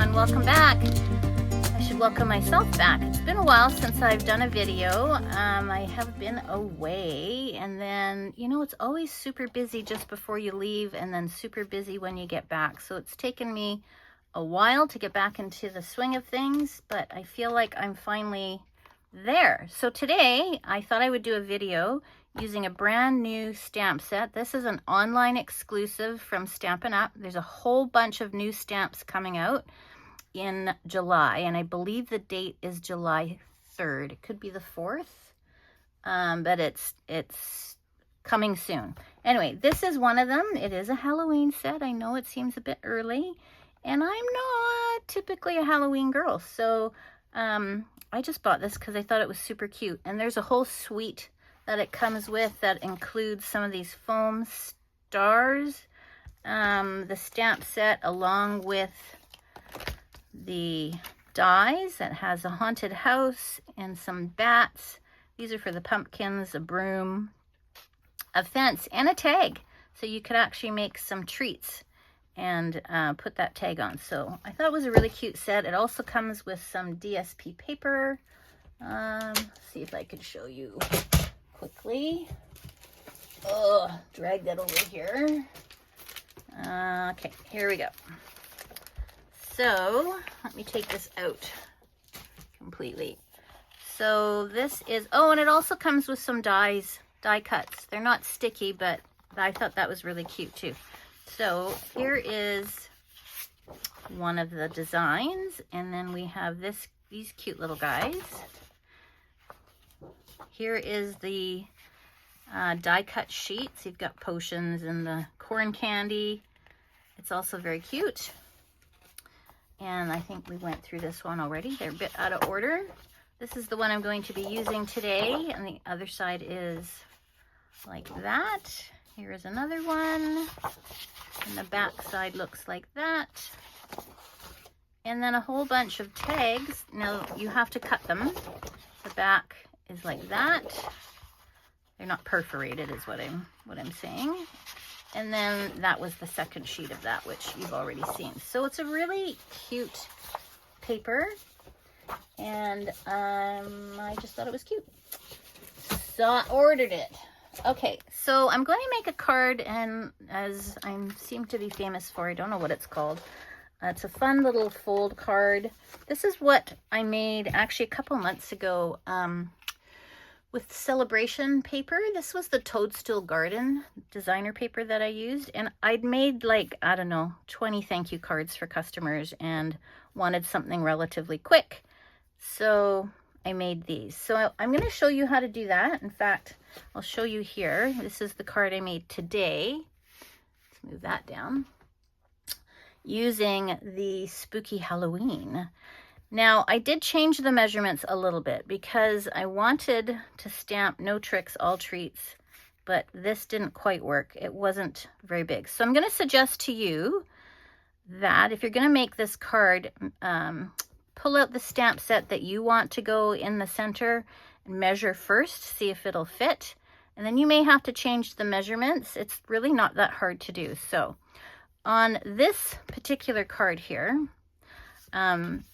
everyone, welcome back. I should welcome myself back. It's been a while since I've done a video. I have been away, and then, you know, it's always super busy just before you leave and then super busy when you get back. So it's taken me a while to get back into the swing of things, but I feel like I'm finally there. So today I thought I would do a video using a brand new stamp set. This is an online exclusive from Stampin' Up. There's a whole bunch of new stamps coming out in July, and I believe the date is July 3rd. It could be the 4th, but it's coming soon. Anyway, this is one of them. It is a Halloween set. I know it seems a bit early, and I'm not typically a Halloween girl, so I just bought this because I thought it was super cute. And there's a whole suite that it comes with that includes some of these foam stars, the stamp set, along with the dies that has a haunted house and some bats. These are for the pumpkins, a broom, a fence, and a tag. So you could actually make some treats and put that tag on. So I thought it was a really cute set. It also comes with some DSP paper. See if I could show you quickly. Oh, drag that over here. Okay, here we go. So let me take this out completely. So this is, oh, and it also comes with some die cuts. They're not sticky, but I thought that was really cute too. So here is one of the designs, and then we have these cute little guys. Here is the die cut sheets. You've got potions and the corn candy. It's also very cute. And I think we went through this one already. They're a bit out of order. This is the one I'm going to be using today, and the other side is like that. Here is another one, and the back side looks like that. And then a whole bunch of tags. Now you have to cut them. The back is like that. They're not perforated is what I'm saying. And then that was the second sheet of that, which you've already seen. So it's a really cute paper, and I just thought it was cute. So I ordered it. Okay, so I'm going to make a card, and as I seem to be famous for, I don't know what it's called. It's a fun little fold card. This is what I made actually a couple months ago with celebration paper. This was the Toadstool Garden designer paper that I used, and I'd made like, I don't know, 20 thank you cards for customers and wanted something relatively quick. So I made these. So I'm going to show you how to do that. In fact, I'll show you here. This is the card I made today. Let's move that down. Using the Spooky Halloween. Now, I did change the measurements a little bit because I wanted to stamp no tricks, all treats, but this didn't quite work. It wasn't very big. So I'm going to suggest to you that if you're going to make this card, pull out the stamp set that you want to go in the center and measure first, see if it'll fit. And then you may have to change the measurements. It's really not that hard to do. So on this particular card here,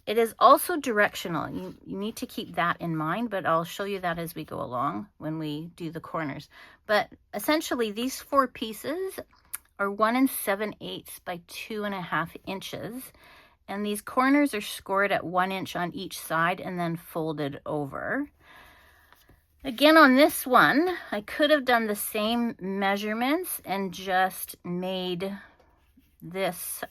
it is also directional. You need to keep that in mind, but I'll show you that as we go along when we do the corners. But essentially these 4 pieces are 1 7/8 by 2.5 inches. And these corners are scored at 1 inch on each side and then folded over. Again, on this one, I could have done the same measurements and just made this,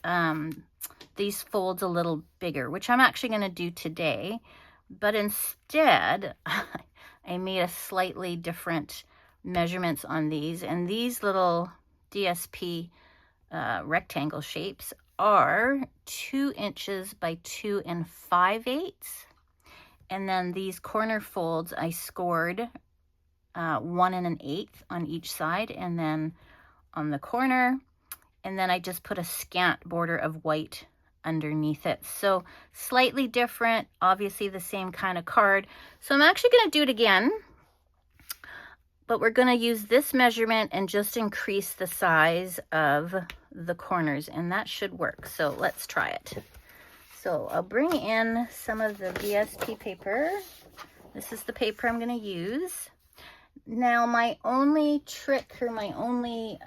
these folds a little bigger, which I'm actually going to do today. But instead, I made a slightly different measurements on these. And these little DSP rectangle shapes are 2 inches by 2 5/8. And then these corner folds, I scored 1 1/8 on each side, and then on the corner, and then I just put a scant border of white underneath it. So slightly different, obviously the same kind of card. So I'm actually going to do it again, but we're going to use this measurement and just increase the size of the corners, and that should work. So let's try it. So I'll bring in some of the VSP paper. This is the paper I'm going to use. Now my only trick, or my only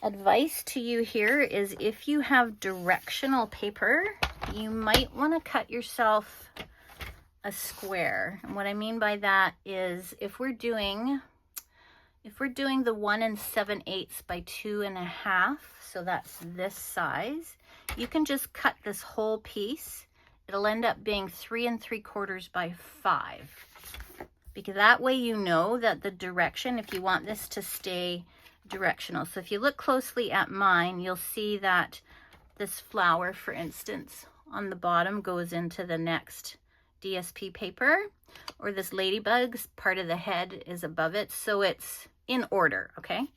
advice to you here is, if you have directional paper, you might want to cut yourself a square. And what I mean by that is, if we're doing the 1 7/8 by 2.5, so that's this size, you can just cut this whole piece. It'll end up being 3 3/4 by 5. Because that way you know that the direction, if you want this to stay directional. So if you look closely at mine, you'll see that this flower, for instance, on the bottom goes into the next DSP paper, or this ladybug's part of the head is above it. So it's in order, okay?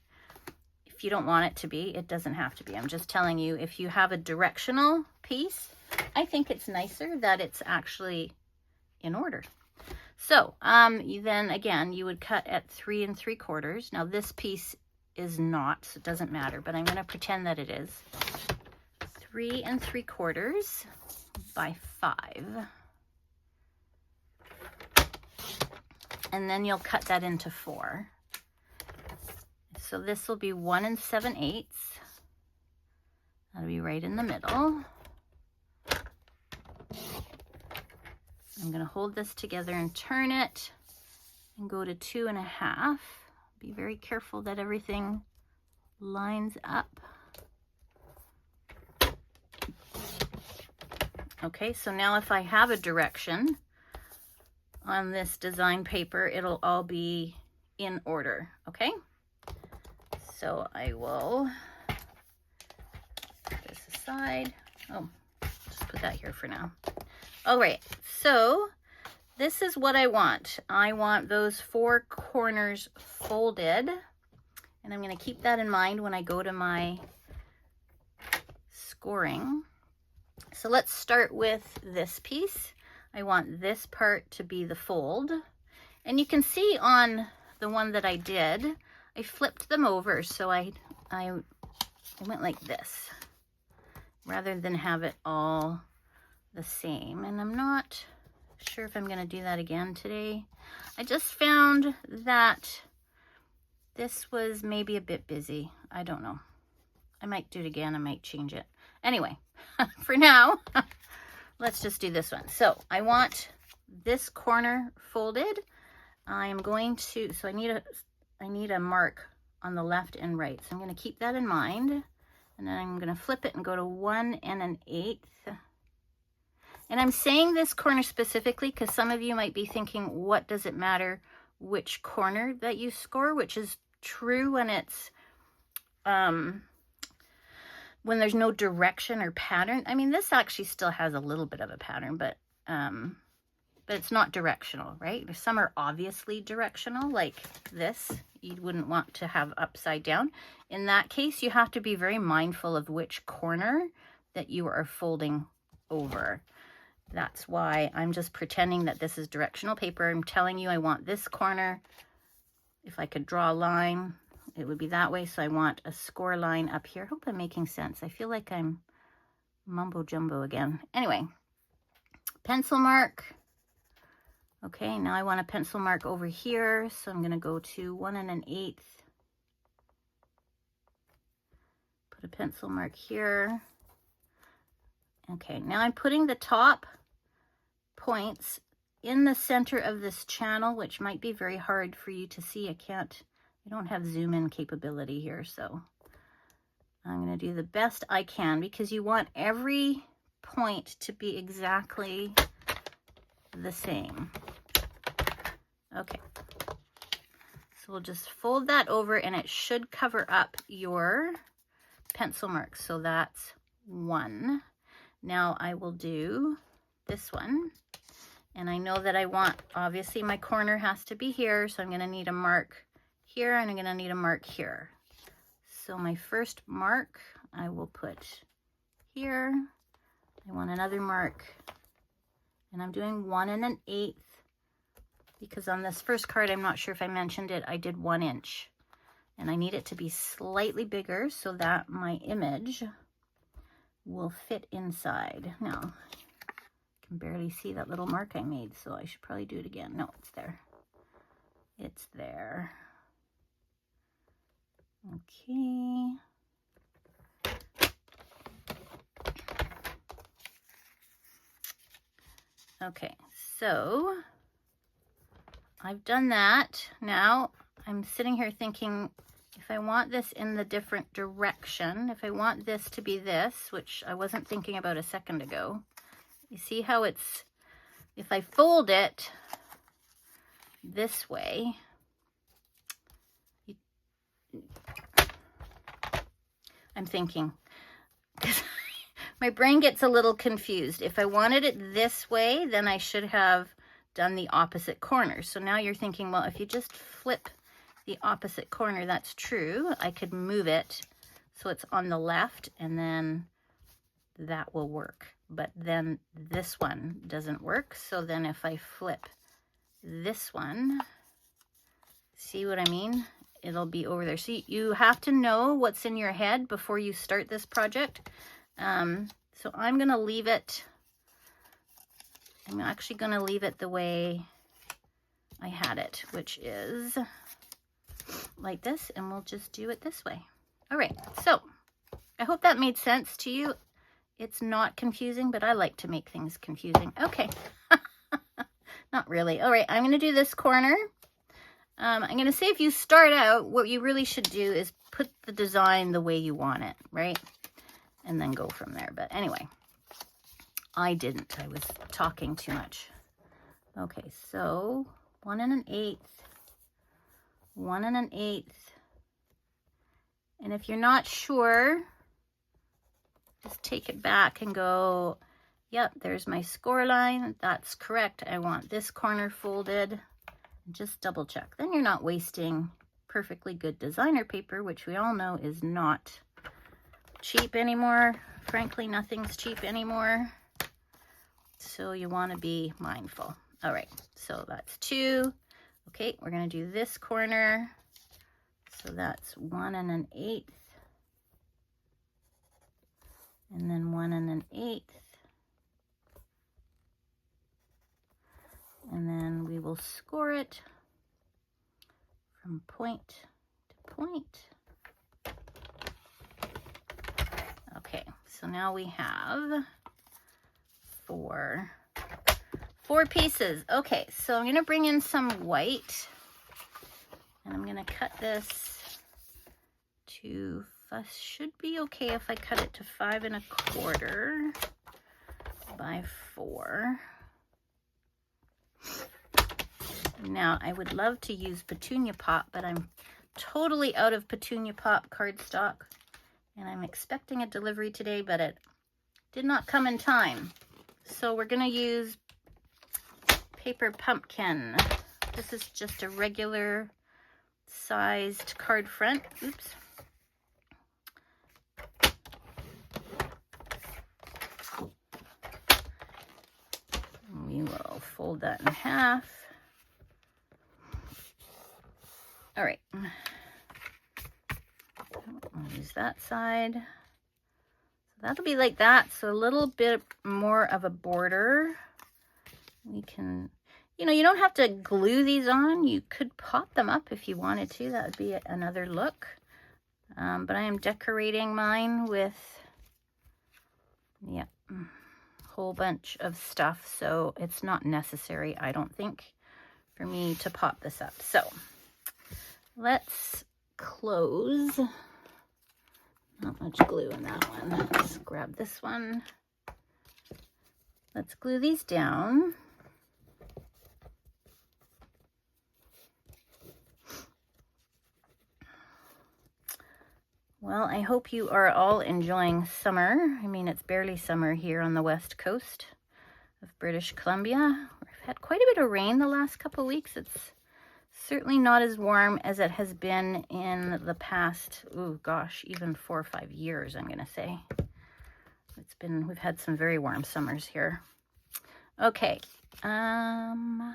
If you don't want it to be, it doesn't have to be. I'm just telling you, if you have a directional piece, I think it's nicer that it's actually in order. So then again, you would cut at 3 3/4. Now this piece is not, so it doesn't matter, but I'm going to pretend that it is. 3 3/4 by 5. And then you'll cut that into 4. So this will be 1 7/8. That'll be right in the middle. I'm going to hold this together and turn it and go to 2.5. Be very careful that everything lines up. Okay, so now if I have a direction on this design paper, it'll all be in order, okay? So I will put this aside. Oh, just put that here for now. All right, so this is what I want. I want those 4 corners folded, and I'm going to keep that in mind when I go to my scoring. So let's start with this piece. I want this part to be the fold, and you can see on the one that I did, I flipped them over, so I went like this rather than have it all the same. And I'm not sure if I'm going to do that again today. I just found that this was maybe a bit busy. I don't know. I might do it again. I might change it. Anyway, for now, let's just do this one. So I want this corner folded. I'm going to, so I need a mark on the left and right. So I'm going to keep that in mind. And then I'm going to flip it and go to 1 1/8. And I'm saying this corner specifically because some of you might be thinking, what does it matter which corner that you score, which is true when it's, when there's no direction or pattern. I mean, this actually still has a little bit of a pattern, but it's not directional, right? Some are obviously directional, like this. You wouldn't want to have upside down. In that case, you have to be very mindful of which corner that you are folding over. That's why I'm just pretending that this is directional paper. I'm telling you I want this corner. If I could draw a line, it would be that way. So I want a score line up here. I hope I'm making sense. I feel like I'm mumbo jumbo again. Anyway, pencil mark. Okay, now I want a pencil mark over here. So I'm going to go to 1 1/8. Put a pencil mark here. Okay, now I'm putting the top points in the center of this channel, which might be very hard for you to see. I don't have zoom in capability here, so I'm going to do the best I can, because you want every point to be exactly the same. Okay, so we'll just fold that over, and it should cover up your pencil marks. So that's 1. Now I will do this one, and I know that I want, obviously my corner has to be here, so I'm going to need a mark here, and I'm going to need a mark here. So my first mark I will put here. I want another mark, and I'm doing 1 1/8, because on this first card, I'm not sure if I mentioned it, I did 1 inch, and I need it to be slightly bigger so that my image will fit inside. Now, I can barely see that little mark I made, so I should probably do it again. No, it's there. It's there. Okay. Okay, so I've done that. Now I'm sitting here thinking, if I want this in the different direction, if I want this to be this, which I wasn't thinking about a second ago, you see how it's, if I fold it this way, I'm thinking, my brain gets a little confused. If I wanted it this way, then I should have done the opposite corner. So now you're thinking, well, if you just flip the opposite corner, that's true. I could move it so it's on the left, and then that will work. But then this one doesn't work. So then if I flip this one, see what I mean? It'll be over there. So you have to know what's in your head before you start this project. So I'm going to leave it, I'm actually going to leave it the way I had it, which is like this, and we'll just do it this way. All right, so I hope that made sense to you. It's not confusing, but I like to make things confusing. Okay, not really. All right, I'm going to do this corner. I'm going to say, if you start out, what you really should do is put the design the way you want it, right? And then go from there. But anyway, I didn't. I was talking too much. Okay, so 1 1/8, 1 1/8. And if you're not sure, just take it back and go, yep, there's my score line. That's correct. I want this corner folded. Just double check. Then you're not wasting perfectly good designer paper, which we all know is not cheap anymore. Frankly, nothing's cheap anymore. So you want to be mindful. All right, so that's 2. Okay, we're going to do this corner. So that's 1 1/8. And then 1 1/8. And then we will score it from point to point. Okay, so now we have four pieces. Okay, so I'm going to bring in some white, and I'm going to cut this to, should be okay if I cut it to 5 1/4 by 4. Now, I would love to use Petunia Pop, but I'm totally out of Petunia Pop cardstock, and I'm expecting a delivery today, but it did not come in time. So we're going to use Paper Pumpkin. This is just a regular sized card front. Oops. We will fold that in half. All right. I'll use that side. So that'll be like that. So a little bit more of a border. We can, you know, you don't have to glue these on. You could pop them up if you wanted to. That would be another look. But I am decorating mine with, yeah, a whole bunch of stuff. So it's not necessary, I don't think, for me to pop this up. So let's close. Not much glue in that one. Let's grab this one. Let's glue these down. Well, I hope you are all enjoying summer. I mean, it's barely summer here on the west coast of British Columbia. We've had quite a bit of rain the last couple of weeks. It's certainly not as warm as it has been in the past, oh gosh, even 4 or 5 years, I'm going to say. We've had some very warm summers here. Okay, but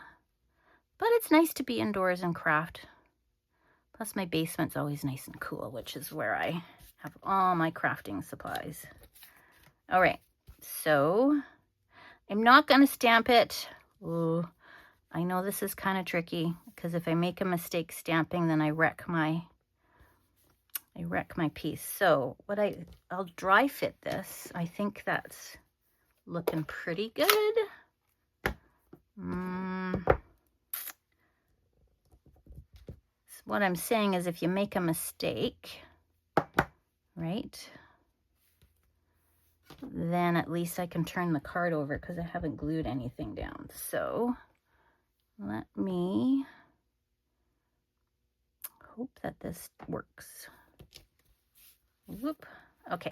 it's nice to be indoors and craft. Plus my basement's always nice and cool, which is where I have all my crafting supplies. All right, so I'm not going to stamp it. Ooh, I know this is kind of tricky because if I make a mistake stamping, then I wreck my piece. So what I'll dry fit this. I think that's looking pretty good. So what I'm saying is if you make a mistake, right, then at least I can turn the card over because I haven't glued anything down. So let me hope that this works. Whoop. Okay.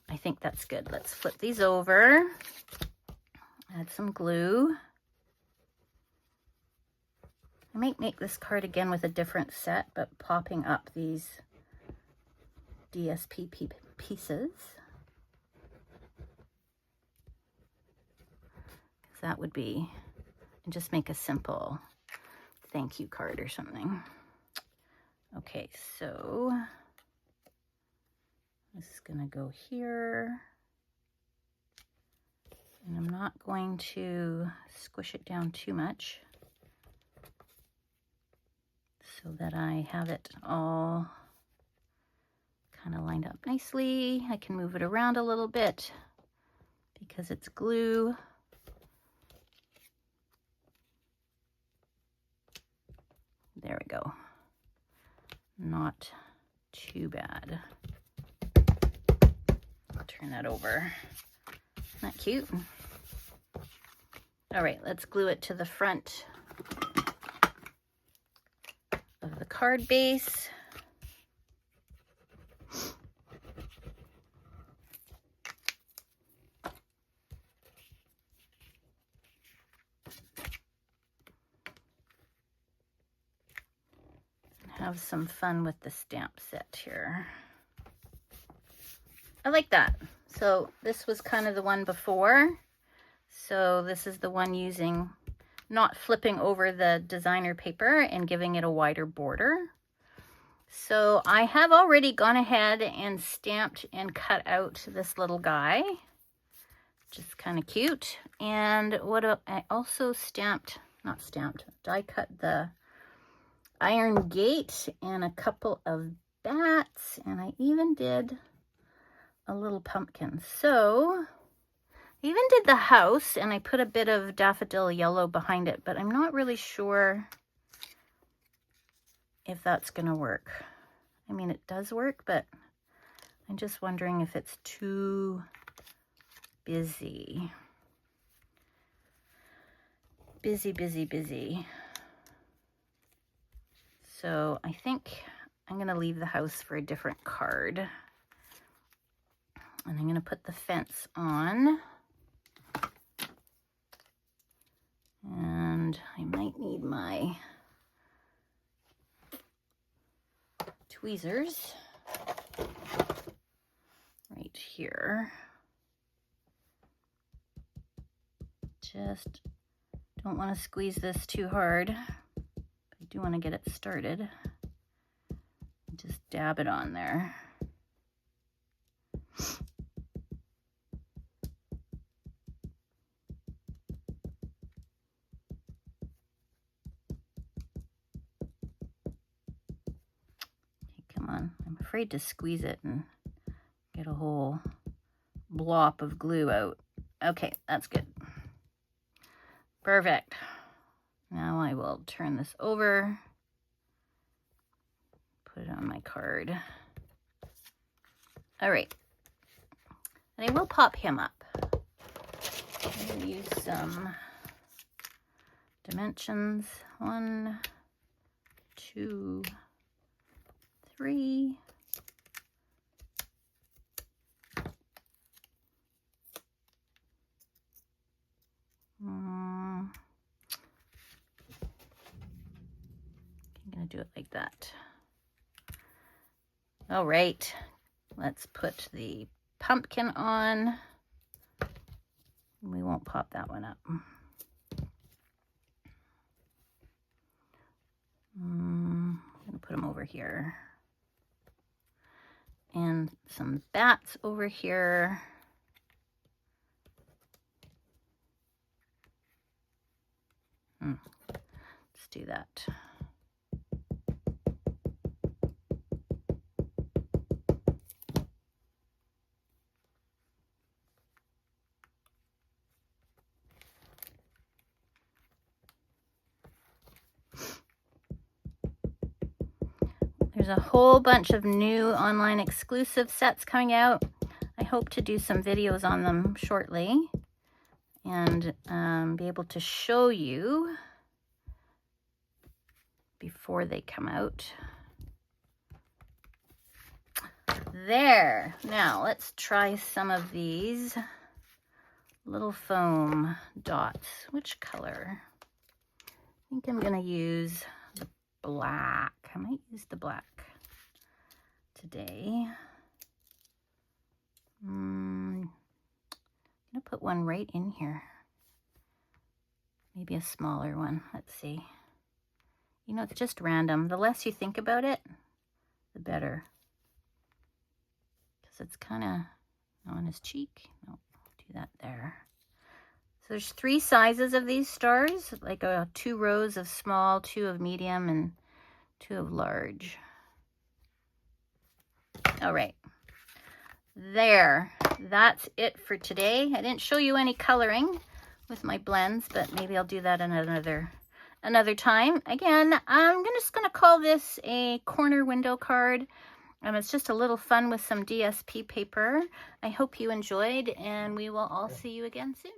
I think that's good. Let's flip these over. Add some glue. I might make this card again with a different set, but popping up these DSP pieces. That would be, and just make a simple thank you card or something. Okay, so this is going to go here. And I'm not going to squish it down too much so that I have it all kind of lined up nicely. I can move it around a little bit because it's glue. There we go. Not too bad. I'll turn that over. Isn't that cute? All right, let's glue it to the front of the card base. Have some fun with the stamp set here. I like that. So this was kind of the one before. So this is the one using, not flipping over the designer paper and giving it a wider border. So I have already gone ahead and stamped and cut out this little guy. Just kind of cute. And what I also die cut the iron gate and a couple of bats, and I even did a little pumpkin. So I even did the house, and I put a bit of daffodil yellow behind it, but I'm not really sure if that's gonna work. I mean, it does work, but I'm just wondering if it's too busy. Busy. So I think I'm going to leave the house for a different card. And I'm going to put the fence on. And I might need my tweezers right here. Just don't want to squeeze this too hard. I do want to get it started. Just dab it on there. Okay, come on. I'm afraid to squeeze it and get a whole blob of glue out. Okay, that's good. Perfect. Now I will turn this over. Put it on my card. All right. And I will pop him up. I'm going to use some dimensions. 1, 2, 3. I'm going to do it like that. All right, let's put the pumpkin on. We won't pop that one up. I'm going to put them over here. And some bats over here. Let's do that. There's a whole bunch of new online exclusive sets coming out. I hope to do some videos on them shortly and be able to show you before they come out. There. Now let's try some of these little foam dots. Which color? I think I'm going to use the black. I might use the black today. I'm going to put one right in here. Maybe a smaller one. Let's see. You know, it's just random. The less you think about it, the better. Because it's kind of on his cheek. No, do that there. So there's 3 sizes of these stars, like 2 rows of small, 2 of medium, and 2 of large. All right. There. That's it for today. I didn't show you any coloring with my blends, but maybe I'll do that another time. Again, I'm just going to call this a corner window card. It's just a little fun with some DSP paper. I hope you enjoyed, and we will all see you again soon.